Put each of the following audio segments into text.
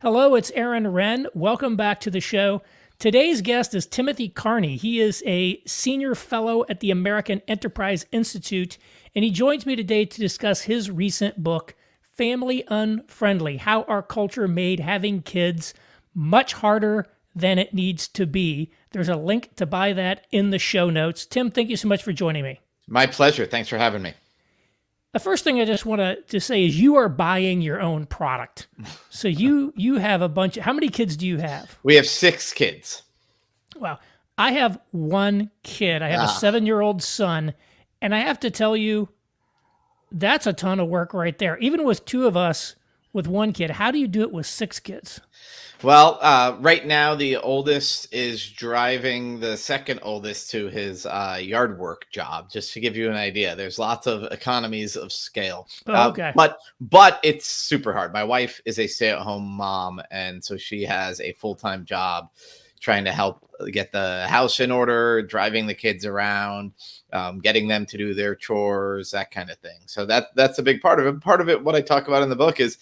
Hello, it's Aaron Wren. Welcome back to the show. Today's guest is Timothy Carney. He is a senior fellow at the American Enterprise Institute, and he joins me today to discuss his recent book, Family Unfriendly: How Our Culture Made Having Kids Much Harder Than It Needs to Be. There's a link to buy that in the show notes. Tim, thank you so much for joining me. My pleasure. Thanks for having me. The first thing I just want to say is you are buying your own product. So you have a bunch. How many kids do you have? We have 6 kids. Wow. I have one kid. I have a 7-year-old son. And I have to tell you, that's a ton of work right there. Even with 2 of us with one kid, how do you do it with 6 kids? Well, right now, the oldest is driving the second oldest to his yard work job, just to give you an idea. There's lots of economies of scale. Okay. But it's super hard. My wife is a stay-at-home mom, and so she has a full-time job trying to help get the house in order, driving the kids around, getting them to do their chores, that kind of thing. So that's a big part of it. Part of it, what I talk about in the book, is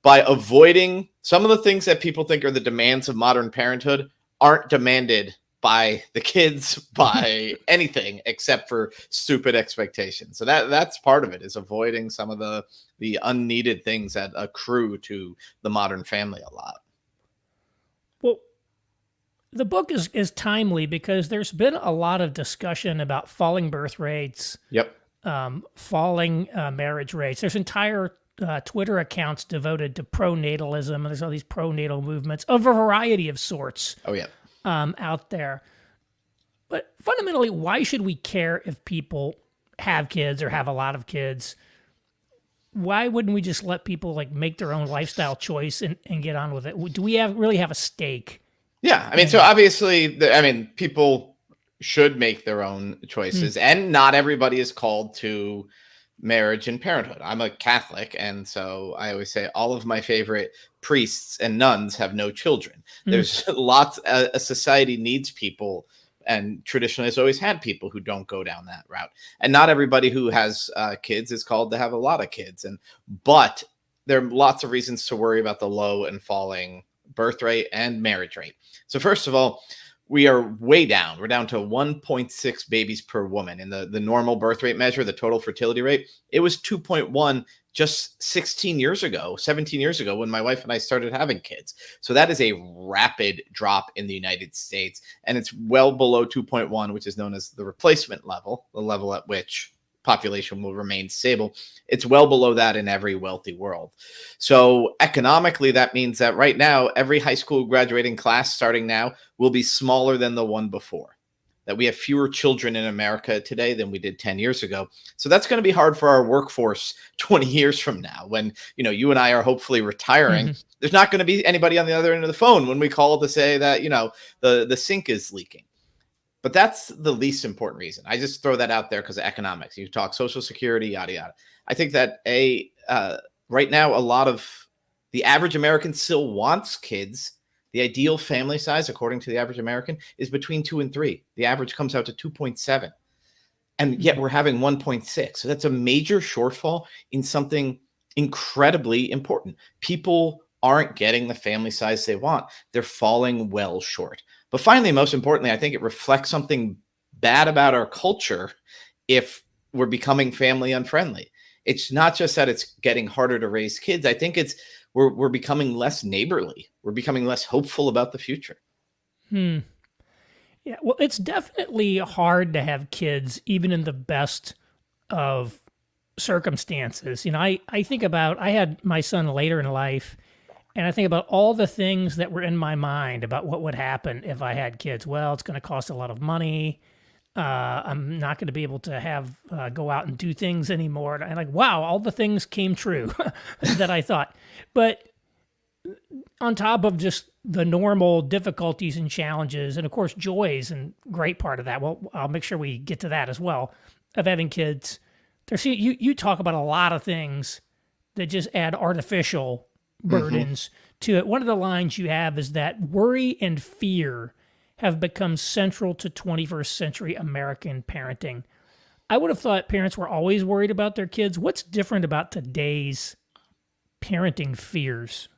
by avoiding some of the things that people think are the demands of modern parenthood aren't demanded by the kids, by anything except for stupid expectations. So that's part of it, is avoiding some of the unneeded things that accrue to the modern family a lot. Well, the book is timely because there's been a lot of discussion about falling birth rates, Yep. falling marriage rates. There's entire Twitter accounts devoted to pronatalism, and there's all these pronatal movements of a variety of sorts. Oh, yeah. Out there. But fundamentally, why should we care if people have kids or have a lot of kids? Why wouldn't we just let people make their own lifestyle choice and get on with it? Do we really have a stake? Yeah. I mean, so obviously, people should make their own choices, and not everybody is called to marriage and parenthood. I'm a Catholic, and so I always say all of my favorite priests and nuns have no children. There's lots. A society needs people, and traditionally has always had people who don't go down that route. And not everybody who has kids is called to have a lot of kids. But there are lots of reasons to worry about the low and falling birth rate and marriage rate. So first of all, we are way down. We're down to 1.6 babies per woman. In the normal birth rate measure, the total fertility rate, it was 2.1 just 17 years ago, when my wife and I started having kids. So that is a rapid drop in the United States. And it's well below 2.1, which is known as the replacement level, the level at which population will remain stable. It's well below that in every wealthy world. So economically, that means that right now, every high school graduating class starting now will be smaller than the one before. That we have fewer children in America today than we did 10 years ago. So that's going to be hard for our workforce 20 years from now, when you and I are hopefully retiring. There's not going to be anybody on the other end of the phone when we call to say that the sink is leaking. But that's the least important reason. I just throw that out there because of economics. You talk Social Security, yada, yada. I think that right now, a lot of the average American still wants kids. The ideal family size, according to the average American, is between 2 and 3. The average comes out to 2.7. And yet we're having 1.6. So that's a major shortfall in something incredibly important. People aren't getting the family size they want. They're falling well short. But finally, most importantly, I think it reflects something bad about our culture if we're becoming family unfriendly. It's not just that it's getting harder to raise kids. I think we're becoming less neighborly. We're becoming less hopeful about the future. Yeah, well, it's definitely hard to have kids, even in the best of circumstances. I think about, I had my son later in life, and I think about all the things that were in my mind about what would happen if I had kids. Well, it's going to cost a lot of money. I'm not going to be able to have go out and do things anymore. And wow, all the things came true that I thought. But on top of just the normal difficulties and challenges, and of course joys, and great part of that, well, I'll make sure we get to that as well, of having kids. You talk about a lot of things that just add artificial burdens to it. One of the lines you have is that worry and fear have become central to 21st century American parenting. I would have thought parents were always worried about their kids. What's different about today's parenting fears?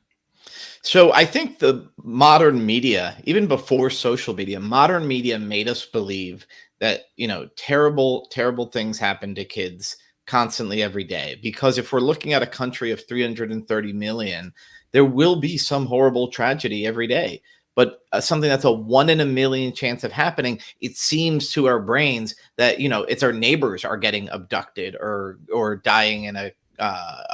So I think the modern media, even before social media, modern media made us believe that, terrible, terrible things happen to kids constantly every day. Because if we're looking at a country of 330 million, there will be some horrible tragedy every day. But something that's a 1 in a million chance of happening, it seems to our brains that, it's our neighbors are getting abducted or dying in a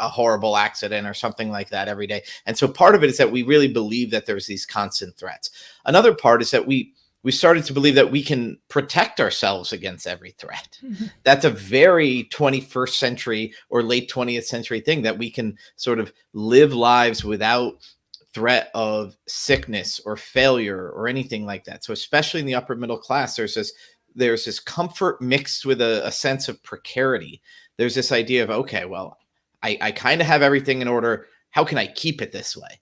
horrible accident or something like that every day. And so part of it is that we really believe that there's these constant threats. Another part is that we started to believe that we can protect ourselves against every threat. Mhm. That's a very 21st century or late 20th century thing, that we can sort of live lives without threat of sickness or failure or anything like that. So especially in the upper middle class, there's this comfort mixed with a sense of precarity. There's this idea of, okay, well, I kind of have everything in order. How can I keep it this way?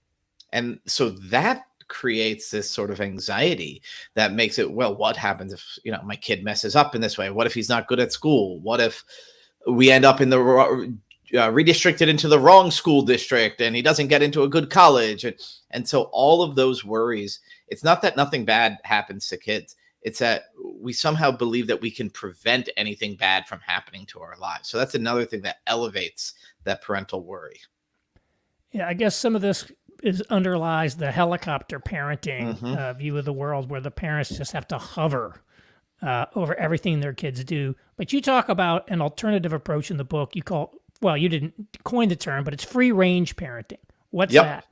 And so that creates this sort of anxiety that makes it, well, what happens if, my kid messes up in this way? What if he's not good at school? What if we end up in the redistricted into the wrong school district and he doesn't get into a good college? And so all of those worries, it's not that nothing bad happens to kids. It's that we somehow believe that we can prevent anything bad from happening to our lives. So that's another thing that elevates that parental worry. Yeah, I guess some of this underlies the helicopter parenting Mhm. view of the world, where the parents just have to hover over everything their kids do. But you talk about an alternative approach in the book. You call, well, you didn't coin the term, but it's free range parenting. What's Yep. that?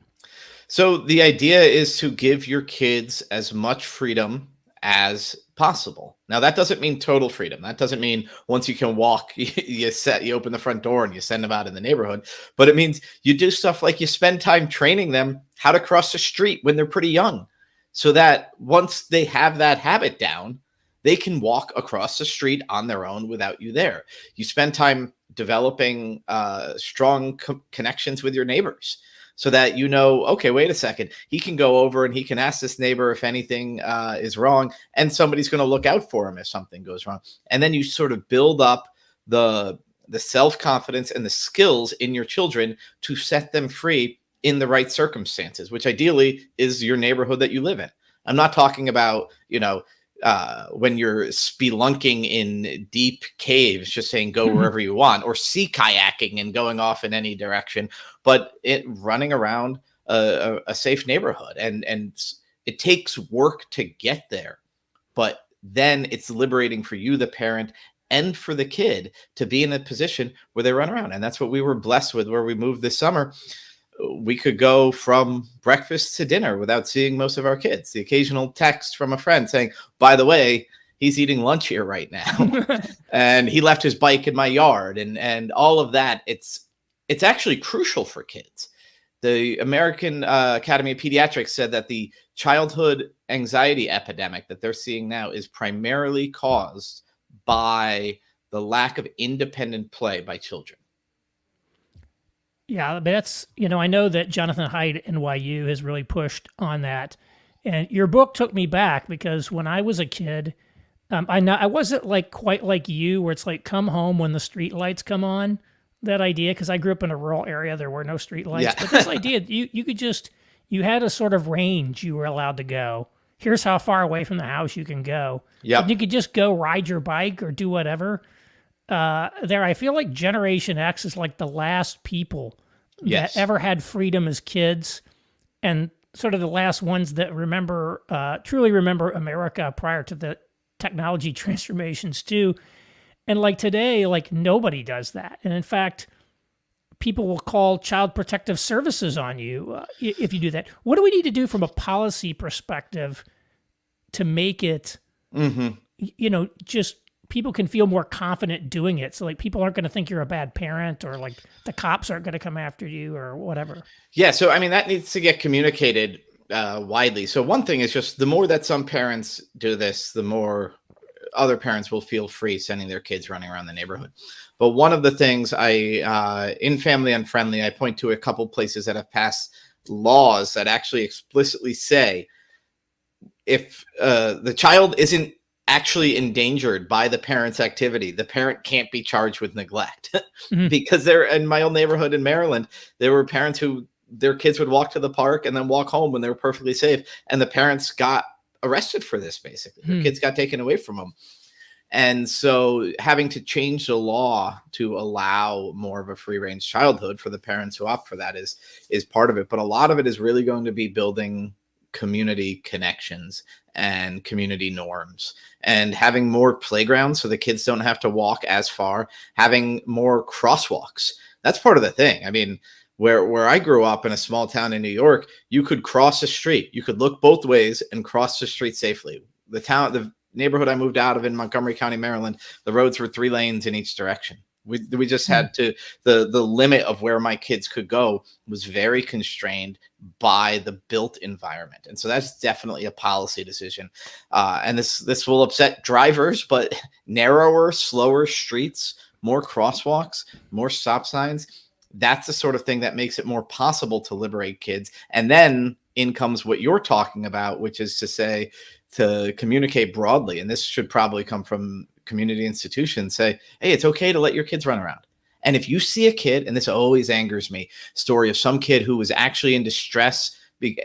So the idea is to give your kids as much freedom as possible. Now that doesn't mean total freedom. That doesn't mean once you can walk, you open the front door and you send them out in the neighborhood. But it means you do stuff like you spend time training them how to cross the street when they're pretty young, so that once they have that habit down, they can walk across the street on their own without you there. You spend time developing strong connections with your neighbors, so that, okay, wait a second, he can go over and he can ask this neighbor if anything is wrong, and somebody's going to look out for him if something goes wrong. And then you sort of build up the self-confidence and the skills in your children to set them free in the right circumstances, which ideally is your neighborhood that you live in. I'm not talking about, when you're spelunking in deep caves, just saying go wherever you want, or sea kayaking and going off in any direction, but running around a safe neighborhood. And it takes work to get there, but then it's liberating for you, the parent, and for the kid to be in a position where they run around. And that's what we were blessed with where we moved this summer. We could go from breakfast to dinner without seeing most of our kids. The occasional text from a friend saying, by the way, he's eating lunch here right now. And he left his bike in my yard, and all of that. It's actually crucial for kids. The American Academy of Pediatrics said that the childhood anxiety epidemic that they're seeing now is primarily caused by the lack of independent play by children. Yeah, but that's, I know that Jonathan Haidt at NYU has really pushed on that. And your book took me back, because when I was a kid, I wasn't quite like you, where it's like come home when the street lights come on. That idea, because I grew up in a rural area, there were no street lights. Yeah. But this idea, you could just, you had a sort of range you were allowed to go. Here's how far away from the house you can go. Yep. And you could just go ride your bike or do whatever. I feel like Generation X is like the last people Yes. that ever had freedom as kids, and sort of the last ones that truly remember America prior to the technology transformations too. And like today, like nobody does that. And in fact, people will call child protective services on you if you do that. What do we need to do from a policy perspective to make it, just people can feel more confident doing it? So like people aren't going to think you're a bad parent, or like the cops aren't going to come after you or whatever. Yeah. So, I mean, that needs to get communicated widely. So one thing is just the more that some parents do this, the more other parents will feel free sending their kids running around the neighborhood. But one of the things in Family Unfriendly, I point to a couple places that have passed laws that actually explicitly say if the child isn't actually endangered by the parent's activity, the parent can't be charged with neglect. Because in my old neighborhood in Maryland, there were parents who their kids would walk to the park and then walk home when they were perfectly safe. And the parents got arrested for this, basically. Their kids got taken away from them. And so having to change the law to allow more of a free range childhood for the parents who opt for that is part of it. But a lot of it is really going to be building community connections and community norms, and having more playgrounds so the kids don't have to walk as far, having more crosswalks. That's part of the thing. I mean, where I grew up in a small town in New York, you could cross the street. You could look both ways and cross the street safely. The neighborhood I moved out of in Montgomery County, Maryland, the roads were 3 lanes in each direction. We just had to, the limit of where my kids could go was very constrained by the built environment. And so that's definitely a policy decision. And this will upset drivers, but narrower, slower streets, more crosswalks, more stop signs, that's the sort of thing that makes it more possible to liberate kids. And then in comes what you're talking about, which is to say, to communicate broadly. And this should probably come from community institutions. Say, hey, it's okay to let your kids run around. And if you see a kid, and this always angers me, story of some kid who was actually in distress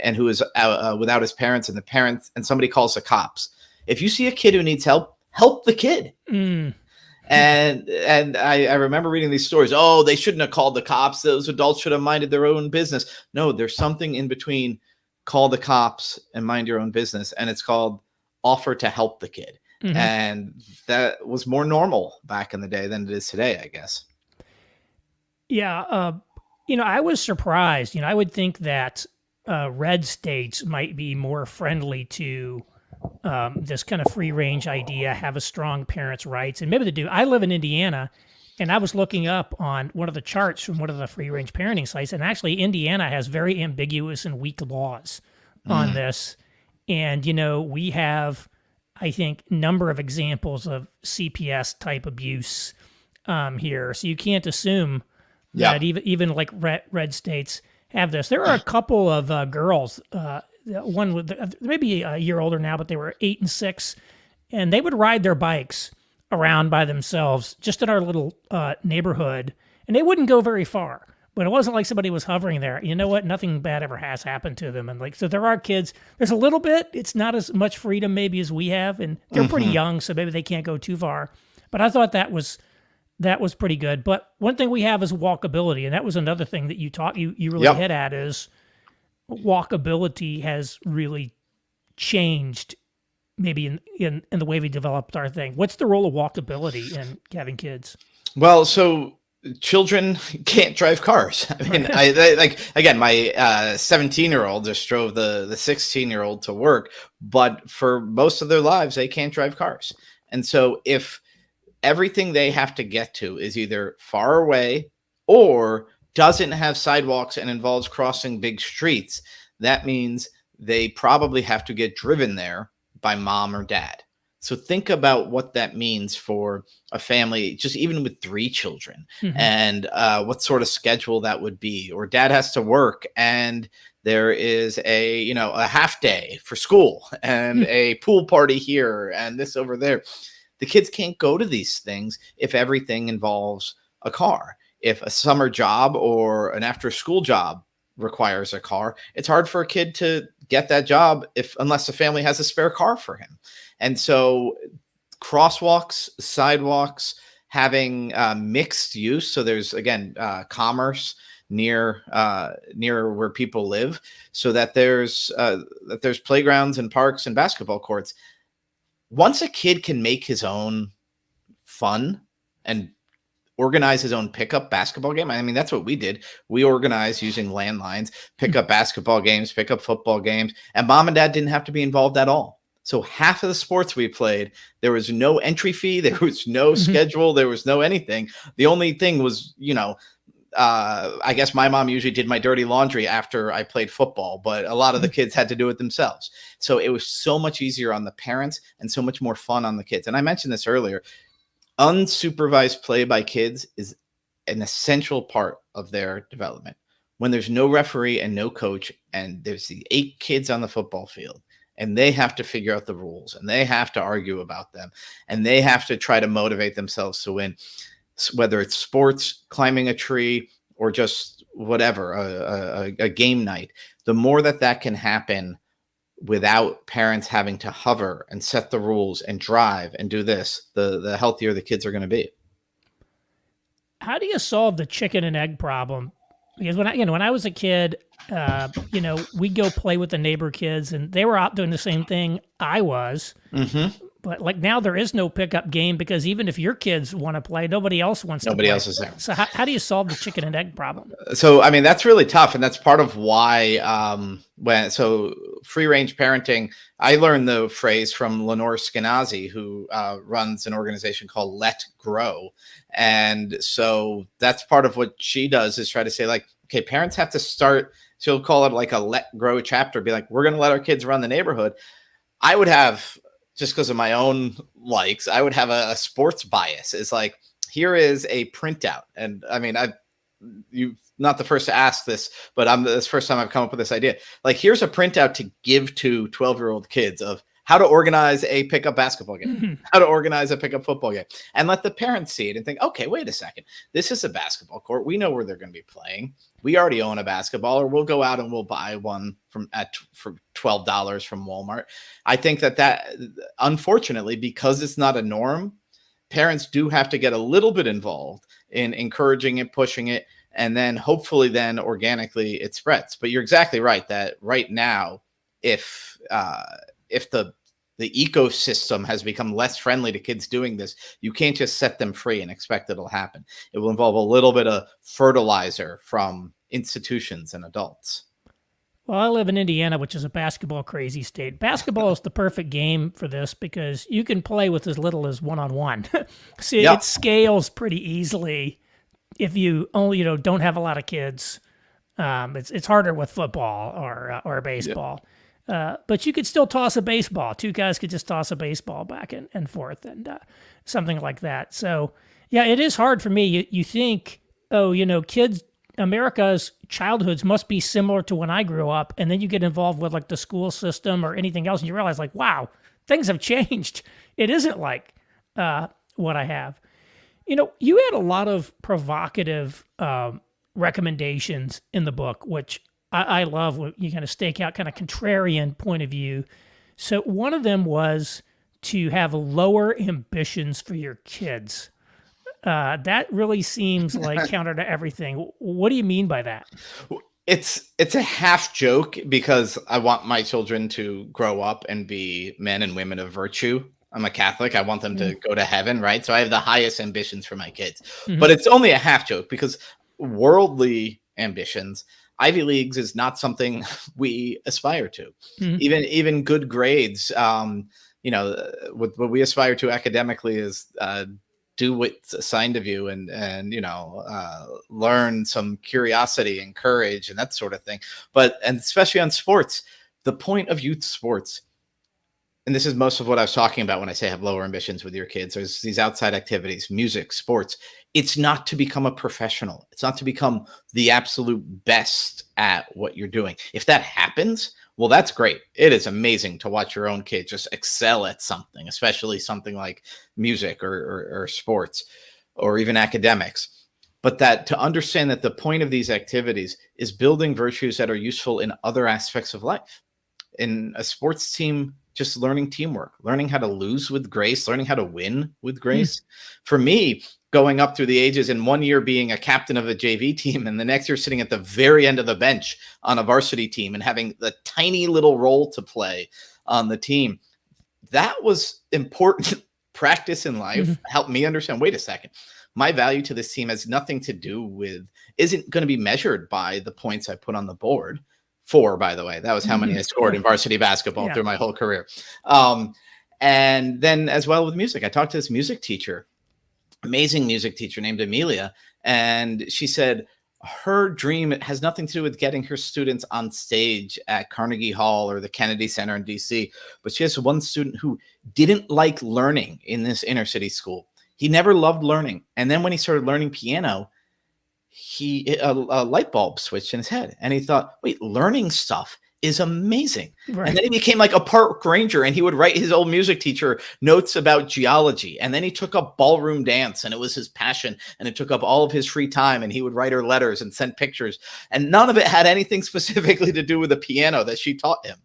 and who was without his parents, and the parents, and somebody calls the cops. If you see a kid who needs help, help the kid. And I remember reading these stories. Oh, they shouldn't have called the cops. Those adults should have minded their own business. No, there's something in between call the cops and mind your own business. And it's called offer to help the kid. And that was more normal back in the day than it is today, I guess. Yeah. I was surprised. I would think that red states might be more friendly to this kind of free range idea, have a strong parents' rights, and maybe they do. I live in Indiana, and I was looking up on one of the charts from one of the free range parenting sites, and actually Indiana has very ambiguous and weak laws on this. And, we have, I think, number of examples of CPS type abuse here. So you can't assume that even like red states have this. There are a couple of girls, one with maybe a year older now, but they were 8 and 6, and they would ride their bikes around by themselves just in our little neighborhood, and they wouldn't go very far. But it wasn't like somebody was hovering there. You know what? Nothing bad ever has happened to them. And so there are kids. There's a little bit. It's not as much freedom maybe as we have, and they're pretty young, so maybe they can't go too far. But I thought that was pretty good. But one thing we have is walkability, and that was another thing that you really hit at is walkability has really changed maybe in the way we developed our thing. What's the role of walkability in having kids? Well, so children can't drive cars. I mean, again, my 17-year-old just drove the 16-year-old to work, but for most of their lives, they can't drive cars. And so if everything they have to get to is either far away or doesn't have sidewalks and involves crossing big streets, that means they probably have to get driven there by mom or dad. So think about what that means for a family, just even with 3 children, and what sort of schedule that would be. Or dad has to work and there is a half day for school and a pool party here and this over there. The kids can't go to these things if everything involves a car. If a summer job or an after school job requires a car, it's hard for a kid to get that job unless the family has a spare car for him. And so crosswalks, sidewalks, having mixed use. So there's, again, commerce near where people live, so that there's playgrounds and parks and basketball courts. Once a kid can make his own fun and organize his own pickup basketball game. I mean, that's what we did. We organized using landlines, pick up basketball games, pick up football games, and mom and dad didn't have to be involved at all. So half of the sports we played, there was no entry fee, there was no schedule, there was no anything. The only thing was, I guess my mom usually did my dirty laundry after I played football, but a lot of the kids had to do it themselves. So it was so much easier on the parents and so much more fun on the kids. And I mentioned this earlier. Unsupervised play by kids is an essential part of their development. When there's no referee and no coach, and there's the 8 kids on the football field, and they have to figure out the rules, and they have to argue about them, and they have to try to motivate themselves to win, whether it's sports, climbing a tree, or just whatever, a game night, the more that can happen without parents having to hover and set the rules and drive and do this, the healthier the kids are going to be. How do you solve the chicken and egg problem? Because when I was a kid, we'd go play with the neighbor kids, and they were out doing the same thing I was. Mm-hmm. But like now, there is no pickup game because even if your kids want to play, nobody else wants to play. Nobody else is there. So how do you solve the chicken and egg problem? So, I mean, that's really tough. And that's part of why free range parenting, I learned the phrase from Lenore Skenazy, who runs an organization called Let Grow. And so that's part of what she does, is try to say, like, okay, parents have to start. She'll call it like a Let Grow chapter, be like, we're going to let our kids run the neighborhood. I would have, just because of my own likes, I would have a sports bias. It's like, here is a printout. And I mean, you're not the first to ask this, but this is the first time I've come up with this idea. Like, here's a printout to give to 12-year-old kids of how to organize a pickup basketball game, how to organize a pickup football game, and let the parents see it and think, okay, wait a second. This is a basketball court. We know where they're going to be playing. We already own a basketball, or we'll go out and we'll buy one for $12 from Walmart. I think that unfortunately, because it's not a norm, parents do have to get a little bit involved in encouraging it, pushing it, and then hopefully then organically it spreads. But you're exactly right that right now, if the ecosystem has become less friendly to kids doing this, you can't just set them free and expect it'll happen. It will involve a little bit of fertilizer from institutions and adults. Well, I live in Indiana, which is a basketball crazy state. Basketball is the perfect game for this because you can play with as little as one-on-one. See, It scales pretty easily if you only don't have a lot of kids. It's harder with football or baseball. Yep. But you could still toss a baseball. Two guys could just toss a baseball back and forth and something like that. So, yeah, it is hard for me. You think, kids, America's childhoods must be similar to when I grew up. And then you get involved with like the school system or anything else, and you realize like, wow, things have changed. It isn't like what I have. You had a lot of provocative recommendations in the book, which I love when you kind of stake out kind of contrarian point of view. So one of them was to have lower ambitions for your kids. That really seems like counter to everything. What do you mean by that? It's a half joke because I want my children to grow up and be men and women of virtue. I'm a Catholic. I want them to go to heaven, right? So I have the highest ambitions for my kids. Mm-hmm. But it's only a half joke because worldly ambitions, Ivy Leagues is not something we aspire to. Mm-hmm. Even good grades, what we aspire to academically is do what's assigned of you and learn some curiosity and courage and that sort of thing. And especially on sports, the point of youth sports, and this is most of what I was talking about when I say have lower ambitions with your kids, there's these outside activities, music, sports. It's not to become a professional. It's not to become the absolute best at what you're doing. If that happens, well, that's great. It is amazing to watch your own kid just excel at something, especially something like music or sports or even academics. But to understand that the point of these activities is building virtues that are useful in other aspects of life. In a sports team, just learning teamwork, learning how to lose with grace, learning how to win with grace. For me, going up through the ages and 1 year being a captain of a JV team and the next year sitting at the very end of the bench on a varsity team and having the tiny little role to play on the team, that was important practice in life. Helped me understand, wait a second, my value to this team has nothing to do with, isn't going to be measured by the points I put on the board. 4, by the way. That was how many I scored in varsity basketball through my whole career. And then as well with music, I talked to this music teacher, amazing music teacher named Amelia. And she said her dream has nothing to do with getting her students on stage at Carnegie Hall or the Kennedy Center in DC. But she has one student who didn't like learning in this inner city school. He never loved learning. And then when he started learning piano, a light bulb switched in his head and he thought, wait, learning stuff is amazing. Right. And then he became like a park ranger, and he would write his old music teacher notes about geology. And then he took up ballroom dance, and it was his passion, and it took up all of his free time, and he would write her letters and send pictures. And none of it had anything specifically to do with the piano that she taught him,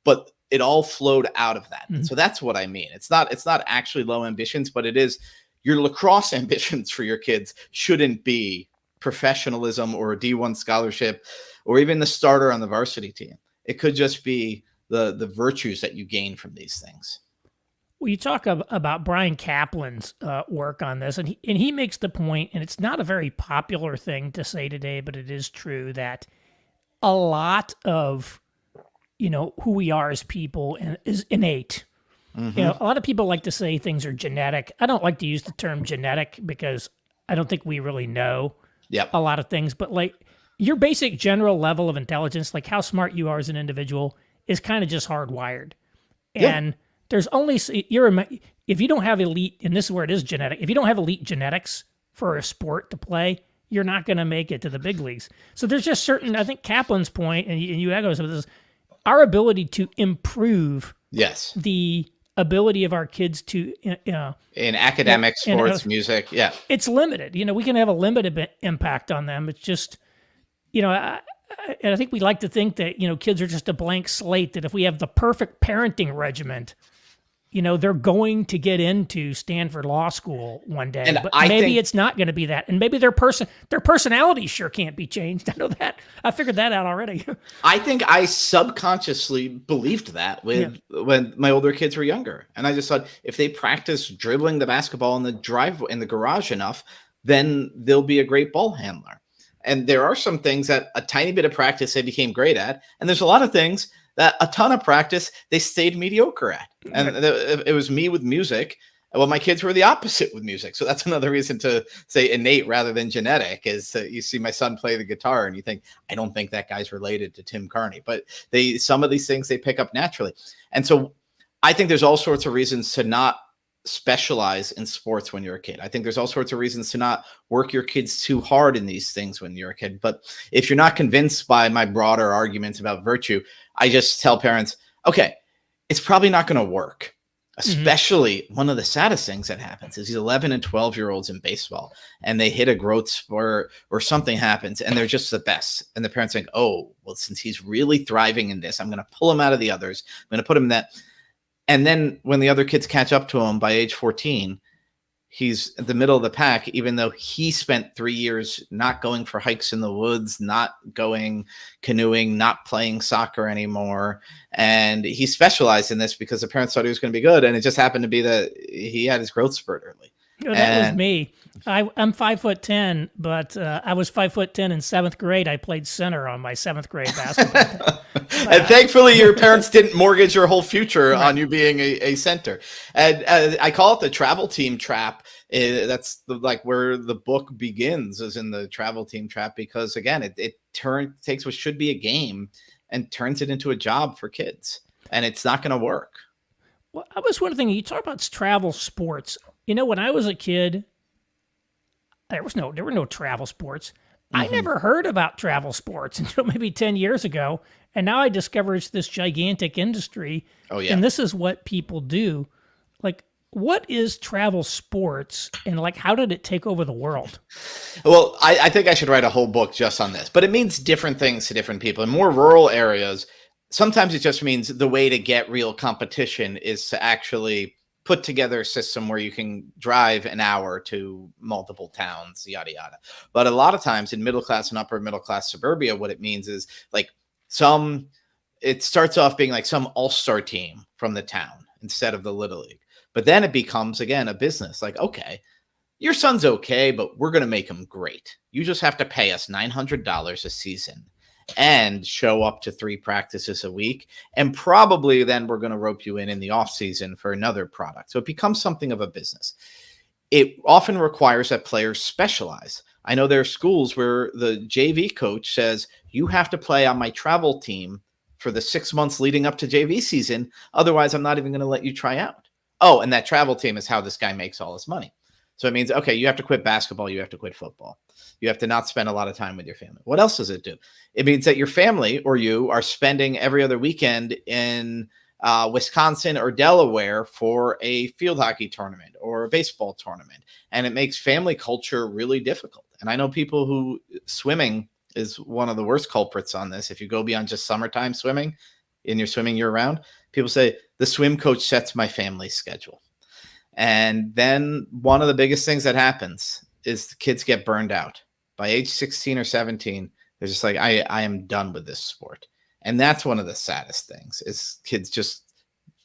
but it all flowed out of that. And so that's what I mean. It's not actually low ambitions, but it is your lacrosse ambitions for your kids shouldn't be professionalism or a D1 scholarship or even the starter on the varsity team. It could just be the virtues that you gain from these things. Well, you talk about Brian Kaplan's work on this, and he makes the point, and it's not a very popular thing to say today, but it is true that a lot of, who we are as people is innate. A lot of people like to say things are genetic. I don't like to use the term genetic because I don't think we really know a lot of things, but like your basic general level of intelligence, like how smart you are as an individual, is kind of just hardwired. And there's only if you don't have elite, and this is where it is genetic. If you don't have elite genetics for a sport to play, you're not going to make it to the big leagues. So there's just certain. I think Kaplan's point, and you echo some of this, our ability to improve the ability of our kids to in academic, sports, music, it's limited. We can have a limited impact on them. It's just, and I think we like to think that kids are just a blank slate. That if we have the perfect parenting regimen, they're going to get into Stanford Law School one day. And but maybe it's not going to be that, and maybe their personality sure can't be changed. I know that. I figured that out already. I think I subconsciously believed that when my older kids were younger, and I just thought if they practice dribbling the basketball in the garage enough, then they'll be a great ball handler. And there are some things that a tiny bit of practice they became great at, and there's a lot of things that a ton of practice they stayed mediocre at. And it was me with music. Well, my kids were the opposite with music. So that's another reason to say innate rather than genetic is you see my son play the guitar and you think, I don't think that guy's related to Tim Carney, but some of these things they pick up naturally. And so I think there's all sorts of reasons to not specialize in sports when you're a kid. I think there's all sorts of reasons to not work your kids too hard in these things when you're a kid. But if you're not convinced by my broader arguments about virtue, I just tell parents, okay, it's probably not going to work. Especially one of the saddest things that happens is these 11 and 12-year-olds in baseball and they hit a growth spurt or something happens and they're just the best. And the parents think, oh, well, since he's really thriving in this, I'm going to pull him out of the others. I'm going to put him in that. And then when the other kids catch up to him by age 14, he's at the middle of the pack, even though he spent 3 years not going for hikes in the woods, not going canoeing, not playing soccer anymore. And he specialized in this because the parents thought he was going to be good. And it just happened to be that he had his growth spurt early. That was me. I'm 5'10", but I was 5'10" in 7th grade. I played center on my 7th grade basketball team. And thankfully, your parents didn't mortgage your whole future on you being a center. And I call it the travel team trap. That's where the book begins, is in the travel team trap, because again, it takes what should be a game and turns it into a job for kids, and it's not going to work. Well, I was wondering, you talk about travel sports. When I was a kid, there were no travel sports. I never heard about travel sports until maybe 10 years ago. And now I discover it's this gigantic industry. Oh, yeah. And this is what people do. Like, what is travel sports and how did it take over the world? Well, I think I should write a whole book just on this, but it means different things to different people. In more rural areas, sometimes it just means the way to get real competition is to actually put together a system where you can drive an hour to multiple towns, yada, yada. But a lot of times in middle class and upper middle class suburbia, what it means is it starts off being like some all-star team from the town instead of the Little League. But then it becomes, again, a business. Like, okay, your son's okay, but we're going to make him great. You just have to pay us $900 a season and show up to 3 practices a week. And probably then we're going to rope you in the off season for another product. So it becomes something of a business. It often requires that players specialize. I know there are schools where the JV coach says, you have to play on my travel team for the 6 months leading up to JV season. Otherwise, I'm not even going to let you try out. Oh, and that travel team is how this guy makes all his money. So it means, okay, you have to quit basketball, you have to quit football. You have to not spend a lot of time with your family. What else does it do? It means that your family or you are spending every other weekend in Wisconsin or Delaware for a field hockey tournament or a baseball tournament. And it makes family culture really difficult. And I know people who swimming is one of the worst culprits on this. If you go beyond just summertime swimming and you're swimming year round, people say the swim coach sets my family's schedule. And then one of the biggest things that happens is the kids get burned out. By age 16 or 17, they're just like, I am done with this sport. And that's one of the saddest things is kids just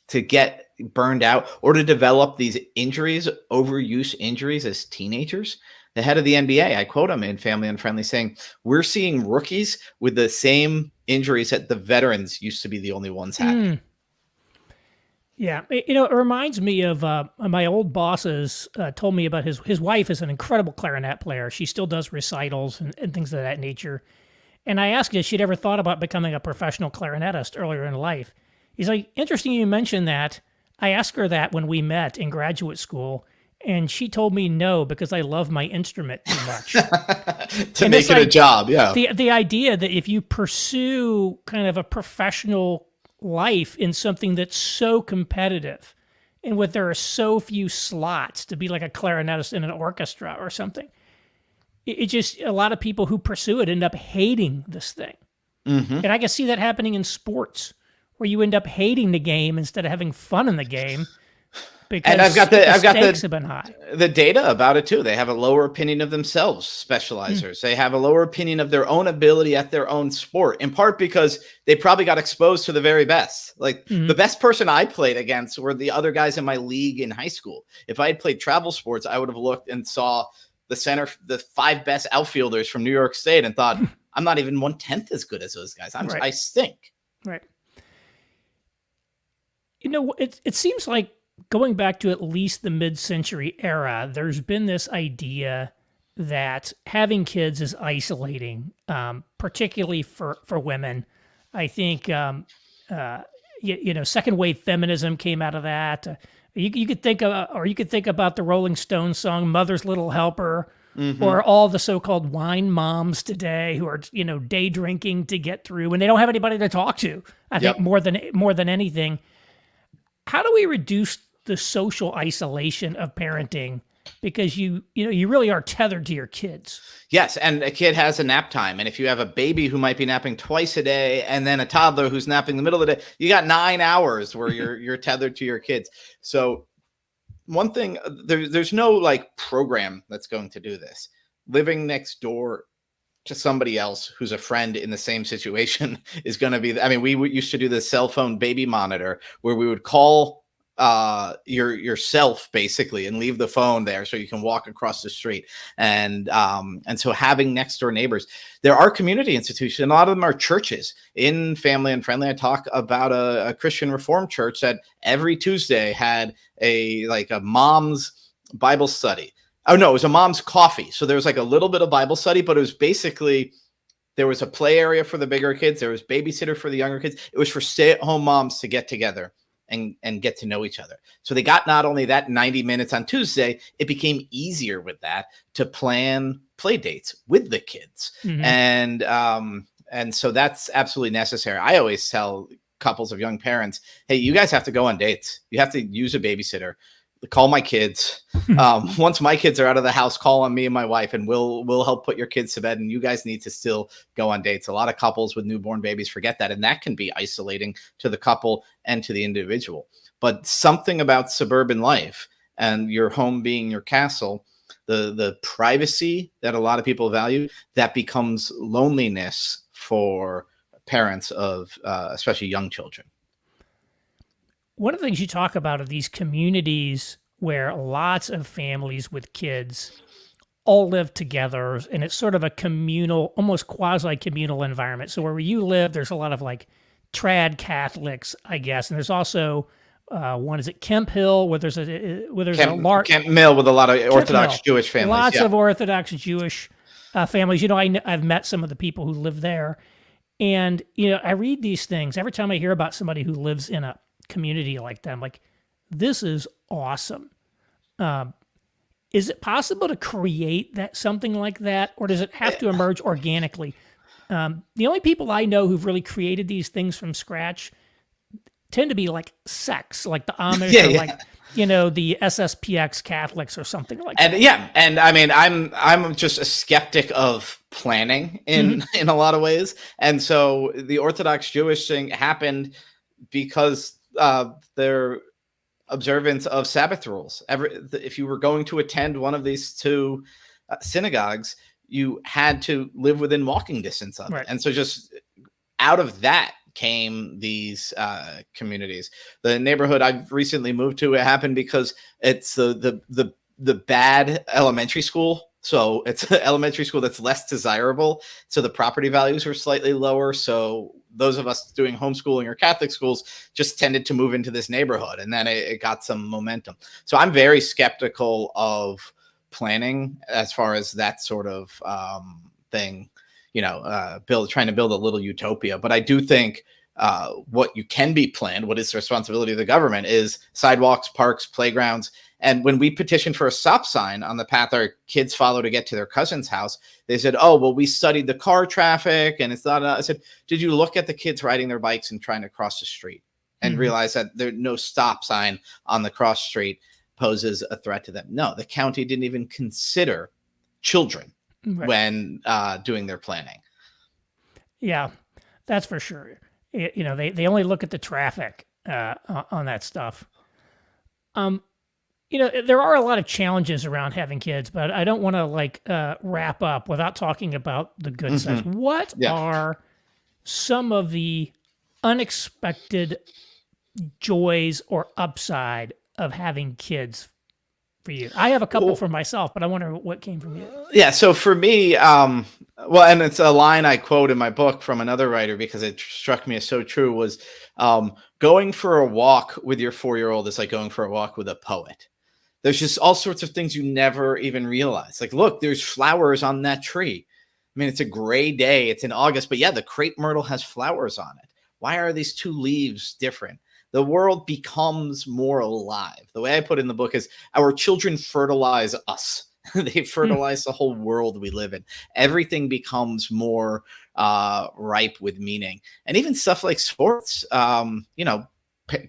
to get burned out or to develop these injuries, overuse injuries as teenagers. The head of the NBA, I quote him in Family Unfriendly saying, we're seeing rookies with the same injuries that the veterans used to be the only ones having. Yeah, it reminds me of my old bosses told me about his wife is an incredible clarinet player. She still does recitals and things of that nature. And I asked if she'd ever thought about becoming a professional clarinetist earlier in life. He's like, interesting you mentioned that. I asked her that when we met in graduate school, and she told me no because I love my instrument too much. To make it a job, yeah. The idea that if you pursue kind of a professional life in something that's so competitive and with there are so few slots to be like a clarinetist in an orchestra or something, it just, a lot of people who pursue it end up hating this thing. And I can see that happening in sports where you end up hating the game instead of having fun in the game because and I've got stakes have been high. The data about it too. They have a lower opinion of themselves, specializers. They have a lower opinion of their own ability at their own sport, in part because they probably got exposed to the very best. Like the best person I played against were the other guys in my league in high school. If I had played travel sports, I would have looked and saw the 5 best outfielders from New York State and thought, I'm not even 1/10 as good as those guys. I stink. Right. It seems like going back to at least the mid-century era, there's been this idea that having kids is isolating, particularly for women. I think, second wave feminism came out of that. You could think about the Rolling Stones song "Mother's Little Helper," or all the so-called wine moms today who are day drinking to get through, and they don't have anybody to talk to. I think more than anything. How do we reduce the social isolation of parenting? Because you really are tethered to your kids. Yes, and a kid has a nap time, and if you have a baby who might be napping twice a day, and then a toddler who's napping in the middle of the day, you got 9 hours where you're tethered to your kids. So, one thing, there's no like program that's going to do this. Living next door to somebody else who's a friend in the same situation is going to be, I mean, we used to do the cell phone baby monitor where we would call yourself basically and leave the phone there so you can walk across the street. And so having next door neighbors, there are community institutions, and a lot of them are churches. In Family Unfriendly, I talk about a Christian Reformed church that every Tuesday had a mom's Bible study. Oh no, it was a mom's coffee. So there was like a little bit of Bible study, but it was basically, there was a play area for the bigger kids. There was babysitter for the younger kids. It was for stay-at-home moms to get together and get to know each other. So they got not only that 90 minutes on Tuesday, it became easier with that to plan play dates with the kids. And so that's absolutely necessary. I always tell couples of young parents, hey, you guys have to go on dates. You have to use a babysitter. Call my kids. Once my kids are out of the house, call on me and my wife, and we'll help put your kids to bed. And you guys need to still go on dates. A lot of couples with newborn babies forget that, and that can be isolating to the couple and to the individual. But something about suburban life and your home being your castle, the privacy that a lot of people value, that becomes loneliness for parents of especially young children. One of the things you talk about are these communities where lots of families with kids all live together, and it's sort of a communal, almost quasi-communal environment. So where you live, there's a lot of like trad Catholics, I guess, and there's also one is at Kemp Hill, where there's a large Kemp Mill with a lot of Orthodox Jewish families. Lots of Orthodox Jewish families. I've met some of the people who live there, and I read these things every time I hear about somebody who lives in a community like that. I'm like, this is awesome. Is it possible to create that something like that, or does it have to emerge organically? The only people I know who've really created these things from scratch tend to be like sects, like the Amish Yeah, or yeah. like, the SSPX Catholics or something like And that. yeah, and I mean, I'm just a skeptic of planning Mhm. in a lot of ways, and so the Orthodox Jewish thing happened because their observance of Sabbath rules. If you were going to attend one of these two synagogues, you had to live within walking distance of it, Right. and so just out of that came these communities. The neighborhood I've recently moved to, it happened because it's the bad elementary school. So it's an elementary school that's less desirable. So the property values were slightly lower. So those of us doing homeschooling or Catholic schools just tended to move into this neighborhood, and then it got some momentum. So I'm very skeptical of planning as far as that sort of thing, trying to build a little utopia. But I do think what you can be planned, what is the responsibility of the government, is sidewalks, parks, playgrounds. And when we petitioned for a stop sign on the path our kids follow to get to their cousin's house, they said, "Oh, well, we studied the car traffic and it's not." I said, "Did you look at the kids riding their bikes and trying to cross the street and Mhm. realize that there's no stop sign on the cross street poses a threat to them?" No, the county didn't even consider children Right. when doing their planning. Yeah, that's for sure. They only look at the traffic on that stuff. Um, there are a lot of challenges around having kids, but I don't want to wrap up without talking about the good sides. Mm-hmm. What Yeah. are some of the unexpected joys or upside of having kids for you? I have a couple for myself, but I wonder what came from you. Yeah. So for me, well, and it's a line I quote in my book from another writer because it struck me as so true, was going for a walk with your 4-year-old is like going for a walk with a poet. There's just all sorts of things you never even realize. Like, look, there's flowers on that tree. I mean, it's a gray day. It's in August, but yeah, the crepe myrtle has flowers on it. Why are these two leaves different? The world becomes more alive. The way I put it in the book is our children fertilize us. They fertilize the whole world we live in. Everything becomes more ripe with meaning. And even stuff like sports,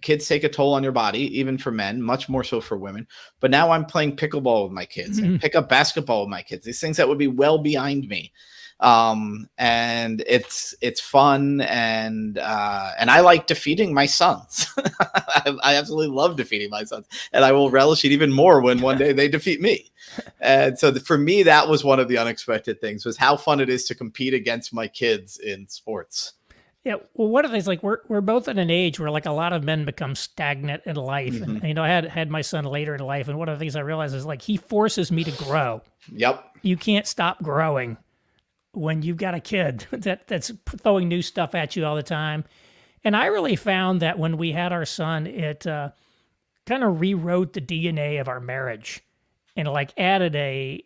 kids take a toll on your body, even for men, much more so for women. But now I'm playing pickleball with my kids and pick up basketball with my kids. These things that would be well behind me. And it's fun, and I like defeating my sons. I absolutely love defeating my sons, and I will relish it even more when one day they defeat me. And so for me, that was one of the unexpected things, was how fun it is to compete against my kids in sports. Yeah, well, one of the things, like we're both at an age where like a lot of men become stagnant in life, Mm-hmm. and I had my son later in life, and one of the things I realized is like he forces me to grow. Yep. You can't stop growing when you've got a kid that's throwing new stuff at you all the time. And I really found that when we had our son, it kind of rewrote the DNA of our marriage, and like added a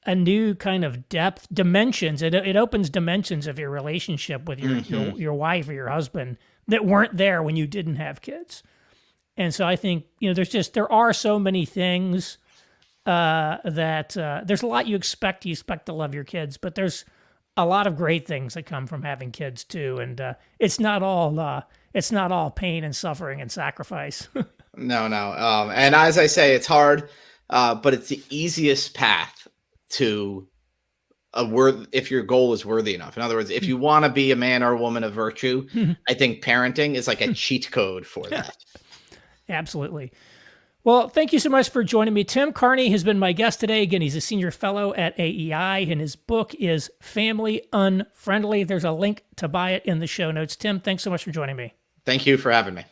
new kind of depth, dimensions. It opens dimensions of your relationship with your wife or your husband that weren't there when you didn't have kids. And so I think there are so many things that there's a lot you expect. You expect to love your kids, but there's a lot of great things that come from having kids too. And it's not all pain and suffering and sacrifice. No. And as I say, it's hard, but it's the easiest path to if your goal is worthy enough. In other words, if you want to be a man or a woman of virtue, I think parenting is like a cheat code for that. Absolutely. Well, thank you so much for joining me. Tim Carney has been my guest today. Again, he's a senior fellow at AEI, and his book is Family Unfriendly. There's a link to buy it in the show notes. Tim, thanks so much for joining me. Thank you for having me.